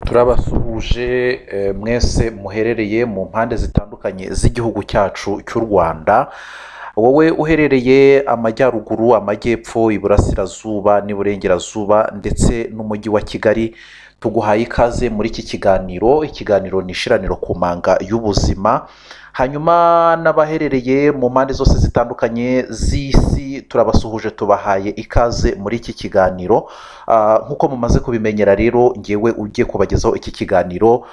Turabasuhuje mwese muherereye mu mpande zitandukanye z'igihugu cyacu cy'u Rwanda. Wowe uherereye amajyaruguru, amajyepfo, iburasirazuba n'iburengerazuba ndetse n'umujyi wa Kigali, tuguhaye ikaze muri iki kiganiro. Ikiganiro ni ishiraniro ku manga y'ubuzima. Hanyuma n'abaherereye mu mpande zose zitandukanye z'isi, turabasuhuje, tubahaye ikaze muri iki kiganiro. Nk'uko mumaze kubimenyera rero, ngewe ugiye kubagezaho iki kiganiro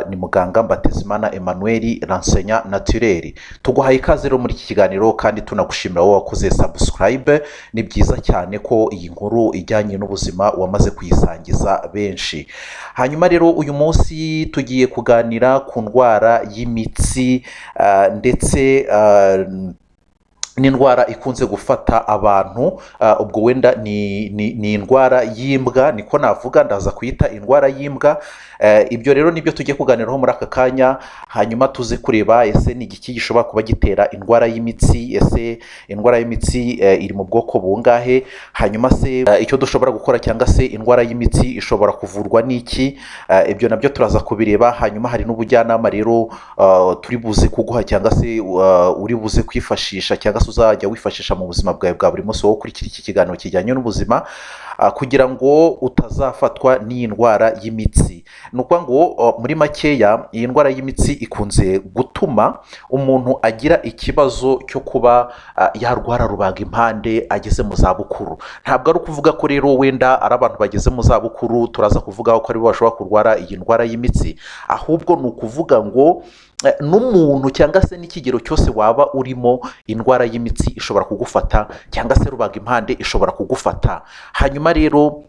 ni muganga Mbatezimana Emmanuel, Ransenya Naturel. Tuguhaye ikaze rero muri iki kiganiro kandi tunagushimira wowe wakoze subscribe. Ni byiza cyane ko iyi nkuru ijyanye n'ubuzima wamaze kuyisangiza benshi. Hanyuma rero uyu munsi tugiye kuganira ku ndwara y'imitsi ndetse n'indwara ikunze gufata abantu. Ubwo wenda ni indwara y'imbwa, niko navuga, ndaza kuyita indwara y'imbwa. Ibyo rero nibyo tugiye kuganiraho muri aka kanya. Hanyuma tuze kureba ese ni igiki gishobora kuba gitera indwara y'imitsi, ese indwara y'imitsi iri mu bwoko bungahe, hanyuma se icyo dushobora gukora, cyangwa se indwara y'imitsi ishobora kuvurwa n'iki. Ibyo nabyo turaza kubireba. Hanyuma hari n'ubujyanama rero turi buze kuguha, cyangwa se uri buze kwifashisha, cyangwa se uzajya wifashisha mu buzima bwawe bwa buri munsi wowe ukurikira iki kiganiro kijyanye n'ubuzima, kugira ngo utazafatwa n'iyi ndwara y'imitsi. Ni ukuvuga ngo muri makeya, iyi ndwara y'imitsi ikunze gutuma umuntu agira ikibazo cyo kuba yarwara rubagimpande ageze mu zabukuru. Ntabwo ari ukuvuga ko rero wenda ari abantu bageze mu zabukuru turaza kuvuga ko aribo bashobora kurwara iyi ndwara y'imitsi, ahubwo ni ukuvuga ngo n'umuntu cyangwa se n'ikigero cyose waba urimo, indwara y'imitsi ishobora kugufata, cyangwa se rubagimpande ishobora kugufata. Hanyuma rero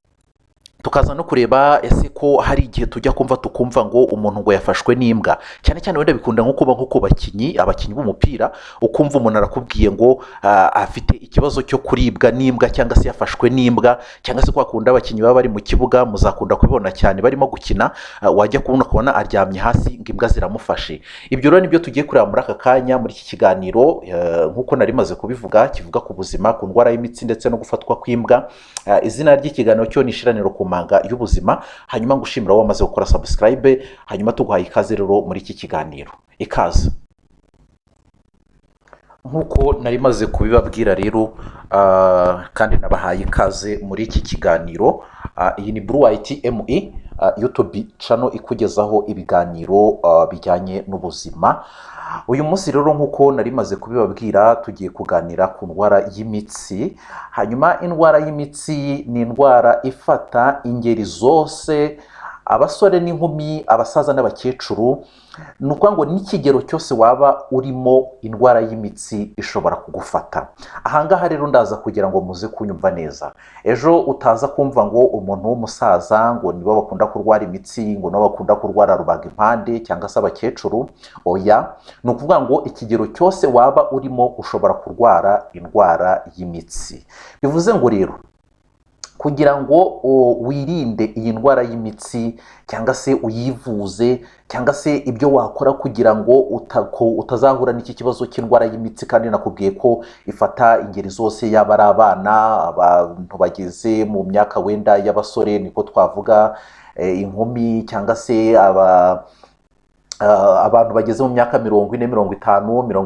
tukaza no kureba ese ko hari igihe tujya kumva tukumva ngo umuntu ngo yafashwe n'imbwa. Cyane cyane wenda bikunda nko kuba nko ku abakinnyi b'umupira, ukumva umuntu arakubwiye ngo afite ikibazo cyo kuribwa n'imbwa, cyangwa se yafashwe n'imbwa, cyangwa se kwakunda abakinnyi baba bari mu kibuga, muzakunda kubibona cyane barimo gukina, wajya kubona aryamye hasi ngo imbwa ziramufashe. Ibyo rero nibyo tugiye kureba muri aka kanya muri iki kiganiro. Nk'uko nari maze kubivuga, kivuga ku buzima, ku ndwara y'imitsi ndetse no gufatwa kw'imbwa. Izina ry'ikiganiro cyo ni ishiraniro ku manga y'ubuzima. Hanyuma ngushimira wowe wamaze gukora subscribe. Hanyuma tuguhaye ikaze rero muri iki kiganiro. Ikaze. Nk'uko nari maze kubibabwira rero, kandi nabahaye ikaze muri iki kiganiro. Iyi ni Blue White ME YouTube channel ikugezaho ibiganiro bijyanye n'ubuzima. Uyu munsi rero nk'uko nari maze kubibabwira, tugiye kuganira ku ndwara y'imitsi. Hanyuma indwara y'imitsi ni indwara ifata ingeri zose, abasore n'inkumi, abasaza n'abakecuru. Ni ukuvuga ngo n'ikigero cyose waba urimo, indwara y'imitsi ishobora kugufata. Ahangaha rero ndaza kugira ngo muze kunyumva neza. Ejo utaza kumva ngo umuntu w'umusaza ngo nibo bakunda kurwara imitsi, ngo nibo bakunda kurwara rubagimpande cyangwa se abakecuru. Oya, ni ukuvuga ngo ikigero cyose waba urimo ushobora kurwara indwara y'imitsi. Bivuze ngo rero, kugira ngo wirinde iyi ndwara y'imitsi, cyangwa se uyivuze, cyangwa se ibyo wakora kugira ngo utazahura n'iki kibazo cy'indwara y'imitsi, kandi nakubwiye ko ifata ingeri zose, yaba ari abana, abantu bageze mu myaka wenda y'abasore, niko twavuga, inkumi, cyangwa se abantu bageze mu myaka 40, 50,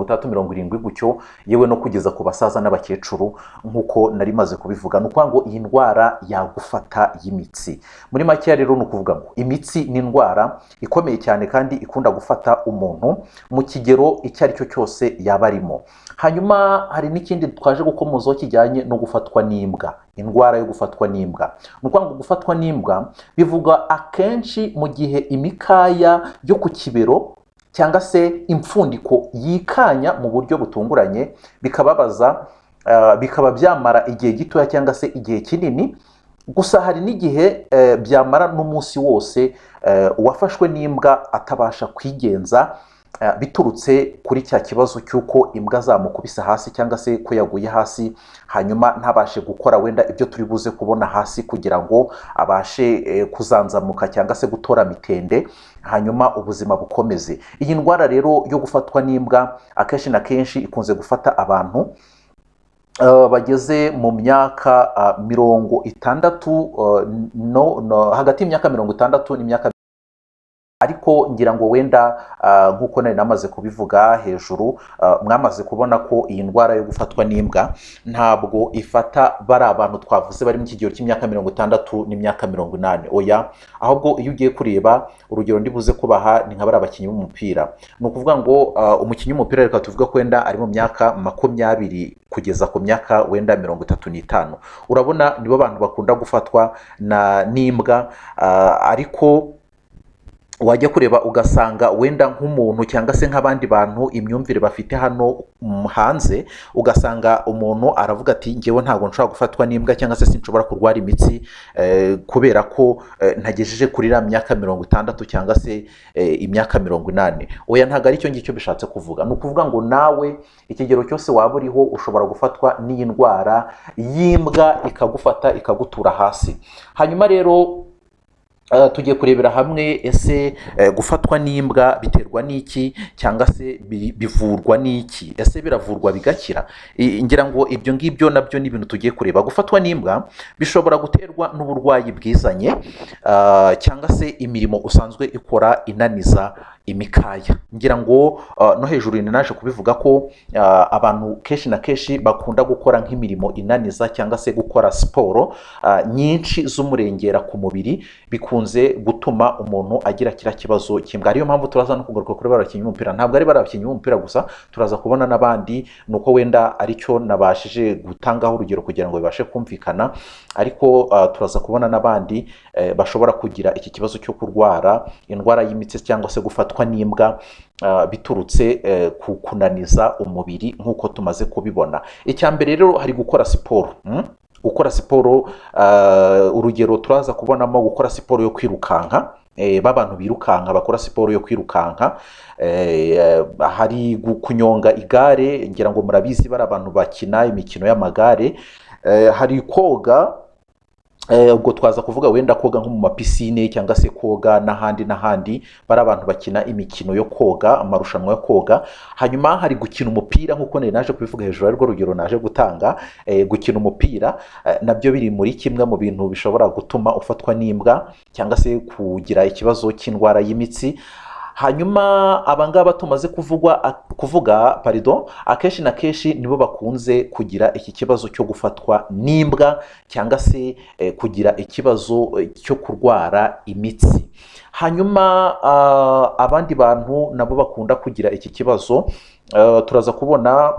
60, 70 gutyo, yewe no kugeza ku basaza n'abakecuru. Nk'uko nari maze kubivuga, ni ukuvuga ngo iyi ndwara yagufata y'imitsi. Muri make rero ni ukuvuga ngo imitsi ni indwara ikomeye cyane kandi ikunda gufata umuntu mu kigero icyo ari cyo cyose yaba arimo. Hanyuma hari n'ikindi twaje gukomozaho kijyanye no gufatwa n'imbwa, indwara yo gufatwa n'imbwa. Ni ukuvuga ngo gufatwa n'imbwa bivuga akenshi mu gihe imikaya yo ku kibero cyangwa se impfundiko yikanya mu buryo butunguranye, bikababaza, bikaba byamara igihe gitoya cyangwa se igihe kinini. Gusa hari n'igihe byamara n'umunsi wose uwafashwe n'imbwa atabasha kwigenza, biturutse kuri cya kibazo cy'uko imbwa zamukubise hasi, cyangwa se ko yaguye hasi, hanyuma ntabashe gukora wenda ibyo turi buze kubona hasi, kugira ngo abashe kuzanzamuka cyangwa se gutora mitende, hanyuma ubuzima bukomeze. Iyi ndwara rero yo gufatwa n'imbwa akenshi na kenshi ikunze gufata abantu bageze mu myaka 60, hagati y'imyaka 60 n'imyaka, ariko ngira ngo wenda nk'uko nari namaze kubivuga hejuru, mwamaze kubona ko iyi ndwara yo gufatwa n'imbwa ntabwo ifata bari abantu twavuze bari mu kigero cy'imyaka 60 n'imyaka 80. Oya, ahubwo iyo ugiye kureba urugero ndibuze kubaha ni nka bari abakinnyi b'umupira. Ni ukuvuga ngo umukinnyi w'umupira reka tuvuga ko wenda ari mu myaka 20 kugeza ku myaka wenda 35. Urabona nibo bantu bakunda gufatwa n'imbwa, ariko wajya kureba ugasanga wenda nk'umuntu cyangwa se nk'abandi bantu imyumvire bafite hano hanze, ugasanga umuntu aravuga ati ngewe ntabwo nshobora gufatwa n'imbwa cyangwa se sinshobora kurwara imitsi kubera ko ntagejeje kuri iriya myaka 60 cyangwa se imyaka 80. Oya, ntabwo ari cyo ngicyo bishatse kuvuga. Ni ukuvuga ngo nawe ikigero cyose waba uriho ushobora gufatwa n'iyi ndwara y'imbwa ikagufata ikagutura hasi. Hanyuma rero tugiye kurebera hamwe ese gufatwa n'imbwa biterwa n'iki cyangwa se bivurwa n'iki, ese biravurwa bigakira? Ngira ngo ibyo ngibyo nabyo ni ibintu tugiye kureba. Gufatwa n'imbwa bishobora guterwa n'uburwayi bwizanye cyangwa se imirimo usanzwe ikora inaniza imikaya. Ngira ngo no hejuru naje kubivuga ko abantu kenshi na kenshi bakunda gukora nk'imirimo inaniza cyangwa se gukora siporo nyinshi z'umurengera ku mubiri, bikunze gutuma umuntu agira kiriya kibazo cy'imbwa. Ariyo mpamvu turaza no kugaruka kuri barakinnyi b'umupira. Ntabwo ari barakinnyi b'umupira gusa, turaza kubona n'abandi, nuko wenda aricyo nabashije gutangaho urugero kugira ngo bibashe kumvikana, ariko turaza kubona n'abandi bashobora kugira iki kibazo cyo kurwara indwara y'imitsi cyangwa se gufatwa n'imbwa biturutse ku kunaniza umubiri nk'uko tumaze kubibona. Icya mbere rero hari gukora siporo. Gukora siporo, urugero turaza kubonamo gukora siporo yo kwirukanka, b'abantu birukanka bakora siporo yo kwirukanka, hari kunyonga igare, ngira ngo murabizi bari abantu bakina imikino y'amagare, hari koga, ubwo twaza kuvuga wenda koga nko mu mapisine cyangwa se koga n'ahandi bari abantu bakina imikino yo koga, amarushanwa yo koga. Hanyuma hari gukina umupira nk'uko naje kubivuga hejuru, ariko urugero naje gutanga, gukina umupira nabyo biri muri kimwe mu bintu bishobora gutuma ufatwa n'imbwa cyangwa se kugira ikibazo cy'indwara y'imitsi. Hanyuma abangaba tumaze kuvuga akenshi na kenshi nibo bakunze kugira iki kibazo cyo gufatwa n'imbwa cyangwa se kugira ikibazo cyo kurwara imitsi. Hanyuma abandi bantu nabo bakunda kugira iki kibazo, turaza kubona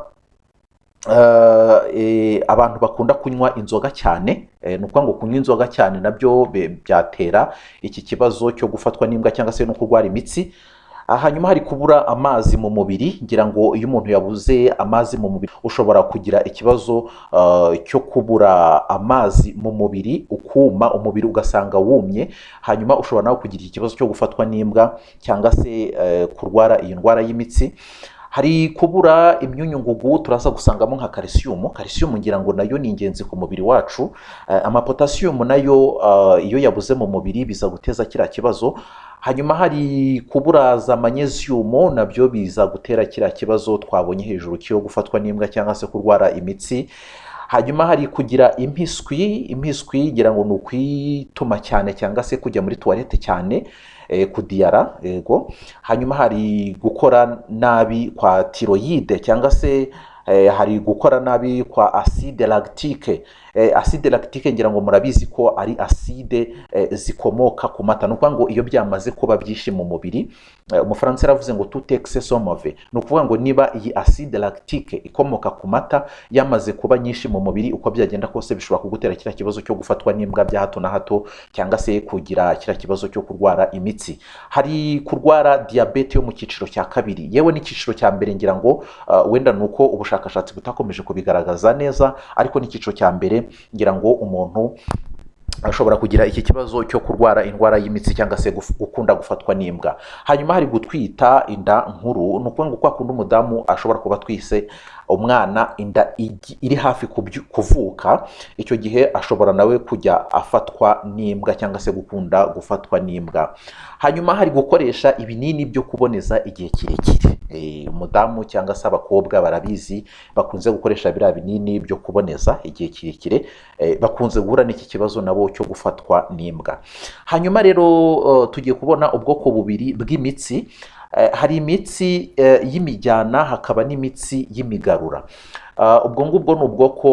abantu bakunda kunywa inzoga cyane. Ni ukuvuga ngo kunywa inzoga cyane nabyo byatera iki kibazo cyo gufatwa n'imbwa cyangwa se no kurwara imitsi. Hanyuma hari kubura amazi mu mubiri. Ngira ngo iyo umuntu yabuze amazi mu mubiri ushobora kugira ikibazo cyo kubura amazi mu mubiri, ukuma, umubiri ugasanga wumye. Hanyuma ushobora nawe kugira ikibazo cyo gufatwa n'imbwa cyangwa se kurwara iyi ndwara y'imitsi. Hari kubura imyunyungugu, turaza gusangamo nka calcium. Calcium ngira ngo nayo ni ingenzi ku mubiri wacu. Amapotassium nayo iyo yabuze mu mubiri biza guteza kiriya kibazo. Hanyuma hari kubura za magnesium, nabyo biza gutera kiriya kibazo twabonye hejuru cyo gufatwa n'imbwa cyangwa se kurwara imitsi. Hanyuma hari kugira impiswi ngira ngo ni ukwituma cyane cyangwa se kujya muri toilette cyane, kudiyara, yego. Hanyuma hari gukora nabi kwa thyroïde cyangwa se hari gukora nabi kwa acide lactique. Acide lactique ngira ngo murabizi ko ari acide zikomoka ku mata. Ni ukuvuga ngo iyo byamaze kuba byinshi mu mubiri, umufaransa yaravuze ngo tout excès sont mauvais. Ni ukuvuga ngo niba iyi acide lactique ikomoka ku mata yamaze kuba nyinshi mu mubiri, uko byagenda kose bishobora kugutera kiriya kibazo cyo gufatwa n'imbwa bya hato na hato cyangwa se kugira kiriya kibazo cyo kurwara imitsi. Hari kurwara diabete yo mu cyiciro cya kabiri, yewe n'icyiciro cya mbere ngira ngo wenda nuko ubushakashatsi butakomeje kubigaragaza neza, ariko n'icyiciro cya mbere ngira ngo umuntu ashobora kugira iki kibazo cyo kurwara indwara y'imitsi cyangwa se gukunda gufatwa n'imbwa. Hanyuma hari gutwita inda nkuru. Ni ukuvuga ngo kwa kundi umudamu ashobora kuba atwise umwana inda iri hafi kuvuka, icyo gihe ashobora nawe kujya afatwa n'imbwa cyangwa se gukunda gufatwa n'imbwa. Hanyuma hari gukoresha ibinini byo kuboneza igihe kirekire. Umudamu cyangwa se abakobwa barabizi bakunze gukoresha biriya binini byo kuboneza igihe kirekire, bakunze guhura n'iki kibazo nabo cyo gufatwa n'imbwa. hanyuma rero tugiye kubona ubwoko bubiri bw'imitsi. Hari imitsi y'imijyana, hakaba n'imitsi y'imigarura. Ubwo ngubwo ni ubwoko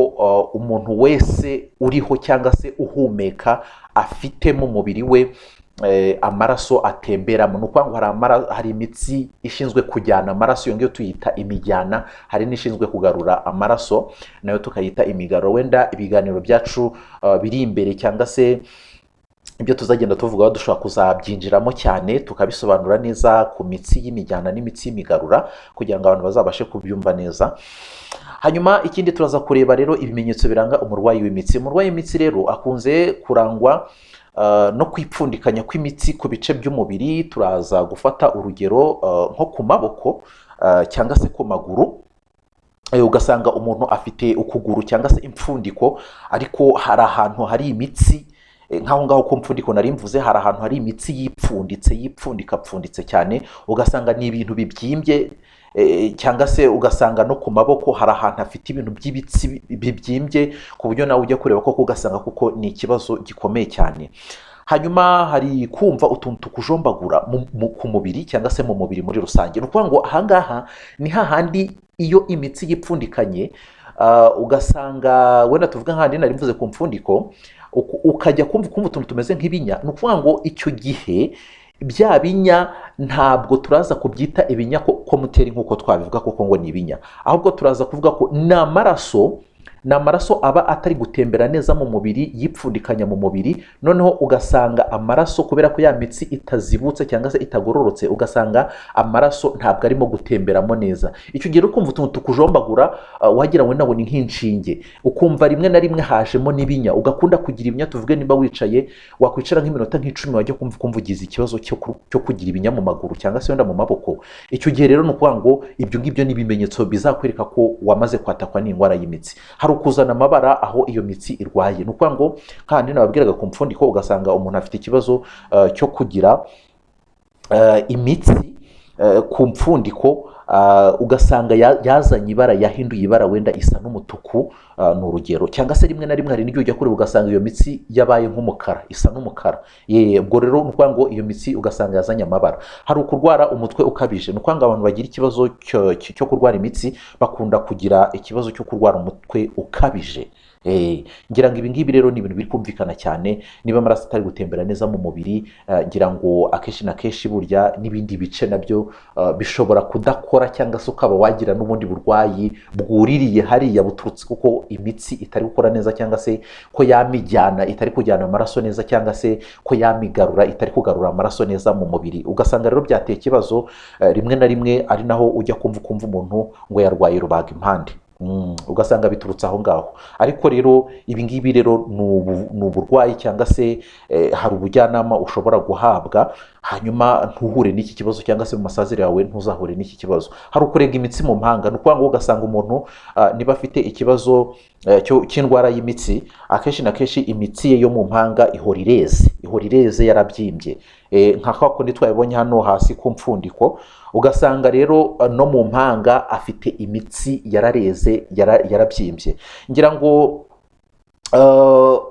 umuntu wese uriho cyangwa se uhumeka afite mu mubiri we amaraso atemberamo. Ni ukuvuga ngo hari imitsi ishinzwe kujyana amaraso, iyo ngiyo tuyita imijyana. Hari n'ishinzwe kugarura amaraso, nayo tukayita imigaruro. Wenda ibiganiro byacu biri imbere cyangwa se ibyo tuzagenda tuvugaho dushobora kuzabyinjiramo cyane, tukabisobanura neza ku mitsi y'imijyana n'imitsi y'imigarura, kugira ngo abantu bazabashe kubyumva neza. Hanyuma ikindi turaza kureba rero ibimenyetso biranga umurwayi w'imitsi. Umurwayi w'imitsi rero akunze kurangwa no kwipfundikanya kw'imitsi ku bice by'umubiri. Turaza gufata urugero nko ku maboko cyangwa se ku maguru. Ugasanga umuntu afite ukuguru cyangwa se impfundiko, ariko hari ahantu hari imitsi nk'aho ngaho ku mpfundiko nari mvuze, hari ahantu hari imitsi yipfundikapfunditse cyane, ugasanga ni ibintu bibyimbye. Cyangwa se ugasanga no ku maboko hari ahantu hafite ibintu by'ibitsi bibyimbye, ku buryo nawe ujya kureba koko ugasanga kuko ni ikibazo gikomeye cyane. Hanyuma hari kumva utuntu tukujombagura ku mubiri cyangwa se mu mubiri muri rusange. Ni ukuvuga ngo ahangaha ni hahandi iyo imitsi yipfundikanye, ugasanga wenda tuvuga nk'ahandi nari mvuze ku mpfundiko, ukajya kumva utuntu tumeze nk'ibinya. Ni ukuvuga ngo icyo gihe bya binya ntabwo turaza kubyita ibinya komuteri nk'uko twabivuga kuko ngo ni ibinya, ahubwo turaza kuvuga ko ni amaraso aba atari gutembera neza mu mubiri, yipfundikanya mu mubiri. Noneho ugasanga amaraso, kubera ko ya mitsi itazibutse cyangwa se itagororotse, ugasanga amaraso ntabwo arimo gutemberamo neza. Icyo gihe ukumva utuntu tukujombagura, wagira ngo nawe ni nk'inshinge, ukumva rimwe na rimwe hajemo n'ibinya, ugakunda kugira ibinya. Tuvuge niba wicaye, wakwicara nk'iminota nk'icumi, wajya kumva ugize ikibazo cyo kugira ibinya mu maguru cyangwa se wenda mu maboko. Icyo gihe rero ni ukuvuga ngo ibyo ngibyo ni ibimenyetso bizakwereka ko wamaze kwatakwa n'indwara y'imitsi. Hari ukuzana amabara aho iyo mitsi irwaye. Ni ukuvuga ngo kandi nababwiraga ku mpfundiko, ugasanga umuntu afite ikibazo cyo kugira imitsi ku mpfundiko, ugasanga yazanye ibara, yahinduye ibara, wenda isa n'umutuku, ni urugero. Cyangwa se rimwe na rimwe hari n'igihe ujya kureba ugasanga iyo mitsi yabaye nk'umukara, isa n'umukara. Ubwo rero ni ukuvuga ngo iyo mitsi ugasanga yazanye amabara. Hari ukurwara umutwe ukabije. Ni ukuvuga ngo abantu bagira ikibazo cyo kurwara imitsi bakunda kugira ikibazo cyo kurwara umutwe ukabije. Ngira ngo ibi ngibi rero ni ibintu biri kumvikana cyane. Niba amaraso atari gutembera neza mu mubiri, ngira ngo akenshi na kenshi burya n'ibindi bice nabyo bishobora kudakora, cyangwa se ukaba wagira n'ubundi burwayi bwuririye hariya buturutse kuko imitsi itari gukora neza, cyangwa se ko yamijyana itari kujyana amaraso neza, cyangwa se ko yamigarura itari kugarura amaraso neza mu mubiri. Ugasanga rero byateye ikibazo rimwe na rimwe, ari naho ujya kumva umuntu ngo yarwaye rubagimpande. Ugasanga biturutse aho ngaho. Ariko rero ibi ngibi rero ni uburwayi, cyangwa se hari ubujyanama ushobora guhabwa, hanyuma ntuhure n'iki kibazo, cyangwa se mu masazire yawe ntuzahure n'iki kibazo. Hari ukurega imitsi mu mpanga. Ni ukuvuga ngo ugasanga umuntu niba afite ikibazo cy'indwara y'imitsi, akenshi na kenshi imitsi ye yo mu mpanga ihora ireze yarabyimbye, nka kwa kundi twabibonye hano hasi ku mpfundiko. Ugasanga rero no mu mpanga afite imitsi yarareze yarabyimbye. Ngira ngo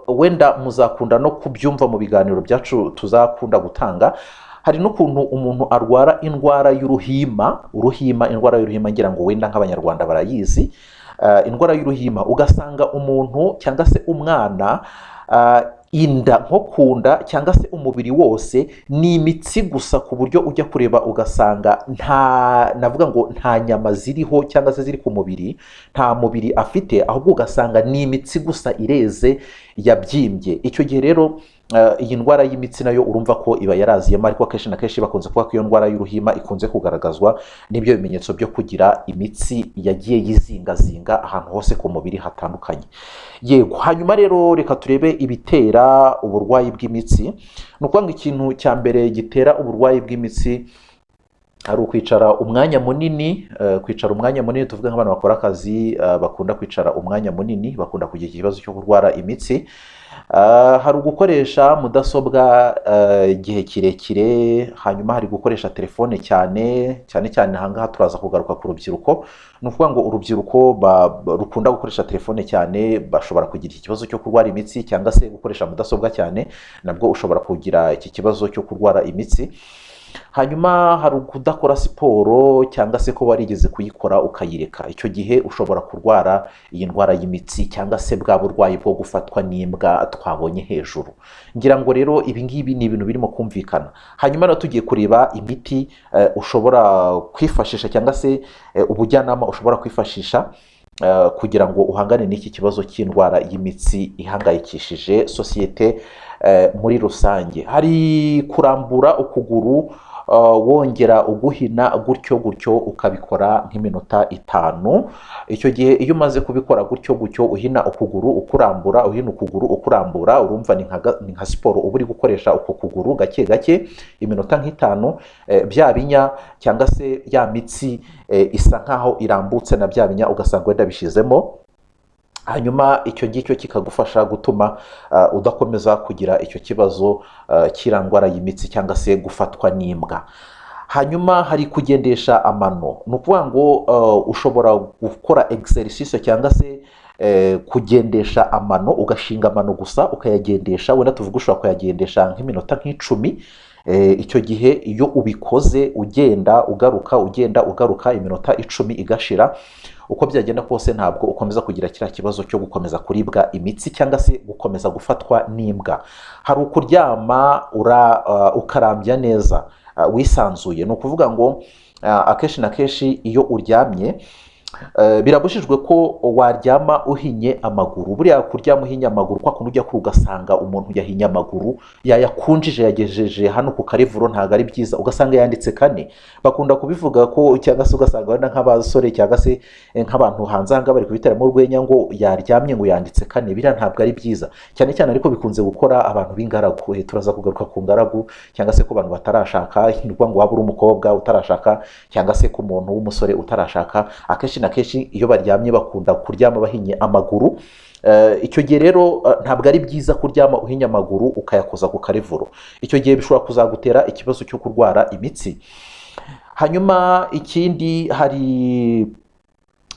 wenda muzakunda no kubyumva mu biganiro byacu tuzakunda gutanga. Hari n'ukuntu umuntu arwara indwara y'uruhima. Indwara y'uruhima ngira ngo wenda nk'abanyarwanda barayizi. Indwara y'uruhima, ugasanga umuntu cyangwa se umwana, inda nko kunda cyangwa se umubiri wose ni imitsi gusa, ku buryo ujya kureba ugasanga navuga ngo nta nyama ziriho cyangwa se ziri ku mubiri, nta mubiri afite, ahubwo ugasanga ni imitsi gusa ireze yabyimbye. Icyo gihe rero iyi ndwara y'imitsi nayo urumva ko iba yaraziyemo, ariko akenshi na kenshi bakunze kuvuga ko iyo ndwara y'uruhima ikunze kugaragazwa n'ibyo bimenyetso byo kugira imitsi yagiye yizingazinga ahantu hose ku mubiri hatandukanye. Yego, hanyuma rero reka turebe ibitera uburwayi bw'imitsi. Ni ukuvuga ngo ikintu cya mbere gitera uburwayi bw'imitsi hari ukwicara umwanya munini. Kwicara umwanya munini tuvuge nk'abantu bakora akazi bakunda kwicara umwanya munini, bakunda kugira ikibazo cyo kurwara imitsi. Hari ugukoresha mudasobwa igihe kirekire, hanyuma hari gukoresha telefone cyane cyane. Ahangaha turaza kugaruka ku rubyiruko. Ni ukuvuga ngo urubyiruko rukunda gukoresha telefone cyane bashobora kugira iki kibazo cyo kurwara imitsi, cyangwa se gukoresha mudasobwa cyane nabwo ushobora kugira iki kibazo cyo kurwara imitsi. Hanyuma hari ukudakora siporo, cyangwa se ko warigeze kuyikora ukayireka, icyo gihe ushobora kurwara iyi ndwara y'imitsi, cyangwa se bwa burwayi bwo gufatwa n'imbwa twabonye hejuru. Ngira ngo rero ibi ngibi ni ibintu birimo kumvikana. Hanyuma rero tugiye kureba imiti ushobora kwifashisha, cyangwa se ubujyanama ushobora kwifashisha kugira ngo uhangane n'iki kibazo cy'indwara y'imitsi ihangayikishije sosiyete muri rusange. Hari kurambura ukuguru wongera uguhina gutyo ukabikora nk'iminota 5. Icyo gihe iyo umaze kubikora gutyo uhina ukuguru ukurambura, uhina ukuguru ukurambura, urumva ni nka siporo uba uri gukoresha uko kuguru gake iminota nk'itanu. Bya binya cyangwa se ya mitsi isa nkaho irambutse na bya binya ugasanga wenda bishizemo. Hanyuma icyo ngicyo kikagufasha gutuma udakomeza kugira icyo kibazo cy'indwara y'imitsi, cyangwa se gufatwa n'imbwa. Hanyuma hari kugendesha amano. Ni ukuvuga ngo ushobora gukora exercice, cyangwa se kugendesha amano, ugashinga amano gusa ukayagendesha, wenda tuvuga ushobora kuyagendesha nk'iminota nk'icumi. Icyo gihe iyo ubikoze ugenda ugaruka iminota 10 igashira, uko byagenda kose ntabwo ukomeza kugira kiriya kibazo cyo gukomeza kuribwa imitsi, cyangwa se gukomeza gufatwa n'imbwa. Hari ukuryama ukarambya neza wisanzuye. Ni ukuvuga ngo akenshi na kenshi iyo uryamye birabujijwe ko waryama uhinye amaguru. Buriya kuryama uhinye amaguru, kwa kuntu ujya ugasanga umuntu yahinye amaguru yayakunjije yagejeje hano ku karivuro, ntabwo ari byiza. Ugasanga yanditse 4. Bakunda kubivuga ko, cyangwa se ugasanga wenda nk'abasore cyangwa se nk'abantu hanze aha bari kubiteramo urwenya ngo yaryamye ngo yanditse 4. Biriya ntabwo ari byiza cyane ariko bikunze gukora abantu b'ingaragu. Turaza kugaruka ku ngaragu, cyangwa se ku bantu batarashaka, ni ukuvuga ngo waba uri umukobwa utarashaka, cyangwa se ku muntu w'umusore utarashaka. Akenshi na kenshi iyo baryamye bakunda kuryama bahinye amaguru. Icyo gihe rero ntabwo ari byiza kuryama uhinye amaguru ukayakoza ku karivuro. Icyo gihe bishobora kuzagutera ikibazo cyo kurwara imitsi. Hanyuma ikindi, hari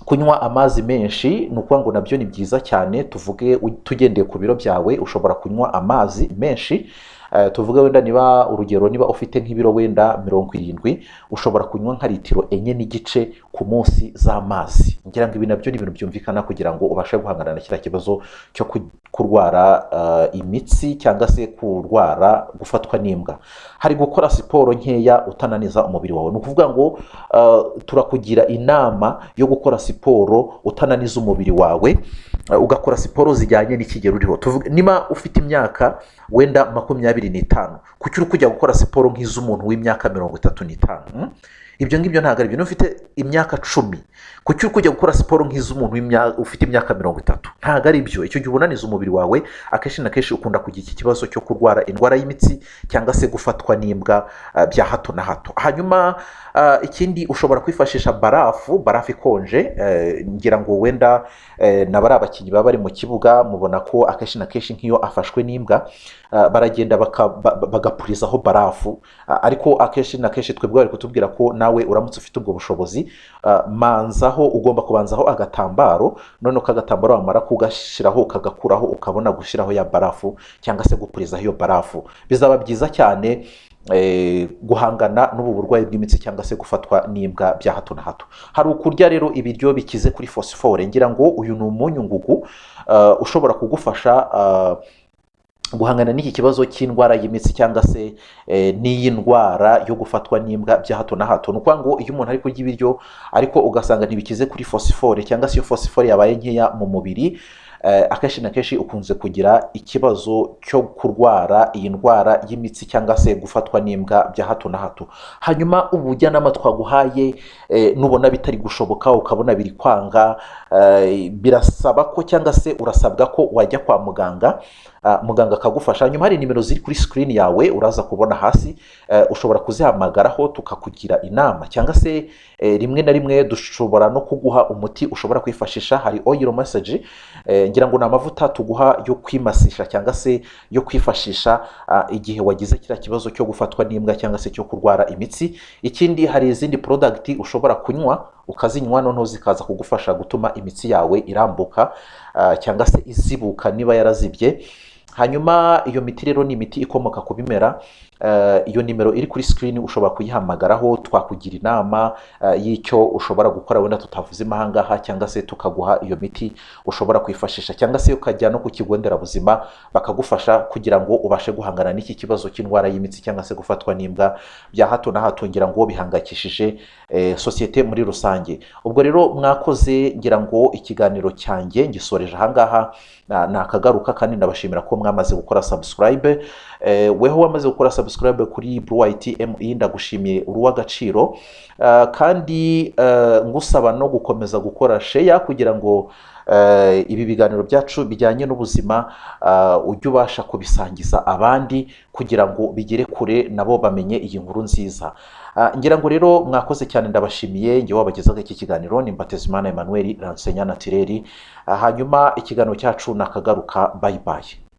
kunywa amazi menshi. Ni ukuvuga ngo nabyo ni byiza cyane. Tuvuge tugendeye ku biro byawe, ushobora kunywa amazi menshi. Tuvuge wenda niba urugero, niba ufite nk'ibiro wenda 70, ushobora kunywa nka litiro 4.5 ku munsi z'amazi. Ngira ngo ibi nabyo ni ibintu byumvikana kugira ngo ubashe guhangana na kiriya kibazo cyo kurwara imitsi, cyangwa se kurwara gufatwa n'imbwa. Hari gukora siporo nkeya utananiza umubiri wawe. Ni ukuvuga ngo turakugira inama yo gukora siporo utananiza umubiri wawe, ugakora siporo zijyanye n'ikigero uriho. Niba ufite imyaka wenda 25, kuki uri kujya gukora siporo nk'iz'umuntu w'imyaka 35? Ibyo ngibyo ntabwo ari byo. Ufite imyaka 10, kuki uri kujya gukora siporo nk'iz'umuntu ufite imyaka 30? Ntabwo ari byo. Icyo gihe ubunaniza umubiri wawe, akenshi na kenshi ukunda kugira iki kibazo cyo kurwara indwara y'imitsi, cyangwa se gufatwa n'imbwa bya hato na hato. Hanyuma ikindi, ushobora kwifashisha barafu ikonje. Ngira ngo wenda nabari abakinnyi baba bari mu kibuga mubona ko akenshi na kenshi nk'iyo afashwe n'imbwa baragenda bagapurizaho barafu. Ariko akenshi na kenshi twebwe bari kutubwira ko nawe uramutse ufite ubwo bushobozi, ugomba kubanzaho agatambaro, noneho kagatambaro wamara kugashyiraho ukagakuraho, ukabona gushyiraho ya barafu, cyangwa se gupurizaho iyo barafu. Bizaba byiza cyane guhangana n'ubu burwayi bw'imitsi, cyangwa se gufatwa n'imbwa bya hato na hato. Hari ukurya rero ibiryo bikize kuri fosifore. Ngira ngo uyu ni umunyu ngugu ushobora kugufasha guhangana n'iki kibazo cy'indwara y'imitsi, cyangwa se n'iyi ndwara yo gufatwa n'imbwa bya hato na hato. Ni ukuvuga ngo iyo umuntu ari kurya ibiryo ariko ugasanga ntibikize kuri fosifore, cyangwa se iyo fosifore yabaye nkeya mu mubiri, akenshi na kenshi ukunze kugira ikibazo cyo kurwara iyi ndwara y'imitsi, cyangwa se gufatwa n'imbwa bya hato na hato. Hanyuma ubujyanama twaguhaye, nubona bitari gushoboka, ukabona biri kwanga, birasaba ko, cyangwa se urasabwa ko wajya kwa muganga muganga akagufasha. Hanyuma hari nimero ziri kuri screen yawe uraza kubona hasi, ushobora kuzihamagaraho tukakugira inama, cyangwa se rimwe na rimwe dushobora no kuguha umuti ushobora kwifashisha. Hari oil massage, ngira ngo ni amavuta tuguha yo kwimasisha cyangwa se yo kwifashisha igihe wagize kiriya kibazo cyo gufatwa n'imbwa cyangwa se cyo kurwara imitsi. Ikindi hari izindi product ushobora kunywa, ukazinywa noneho zikaza kugufasha gutuma imitsi yawe irambuka cyangwa se izibuka niba yarazibye. Hanyuma iyo miti rero ni imiti ikomoka ku bimera. Iyo nimero iri kuri screen ushobora kuyihamagaraho twakugira inama y'icyo ushobora gukora, wenda tutavuze ahangaha, cyangwa se tukaguha iyo miti ushobora kwifashisha, cyangwa se ukajya no ku kigo nderabuzima bakagufasha kugira ngo ubashe guhangana n'iki kibazo cy'indwara y'imitsi cyangwa se gufatwa n'imbwa bya hato na hato. Ngira ngo bihangayikishije sosiyete muri rusange. Ubwo rero mwakoze, ngira ngo ikiganiro cyanjye ngisoreje ahangaha, nakagaruka kandi ndabashimira ko mwamaze gukora subscribe. Weho wamaze gukora subscribe kuri Blue White ME, ndagushimiye uruw'agaciro, kandi ngusaba no gukomeza gukora share kugira ngo ibi biganiro byacu bijyanye n'ubuzima ujye ubasha kubisangiza abandi kugira ngo bigere kure nabo bamenye iyi nkuru nziza. Ngira ngo rero mwakoze cyane, ndabashimiye. Nge wabagezaga iki kiganiro ni Mbatezimana Emmanuel Ransenya Natireri. Hanyuma ikiganiro cyacu nakagaruka, bye bye.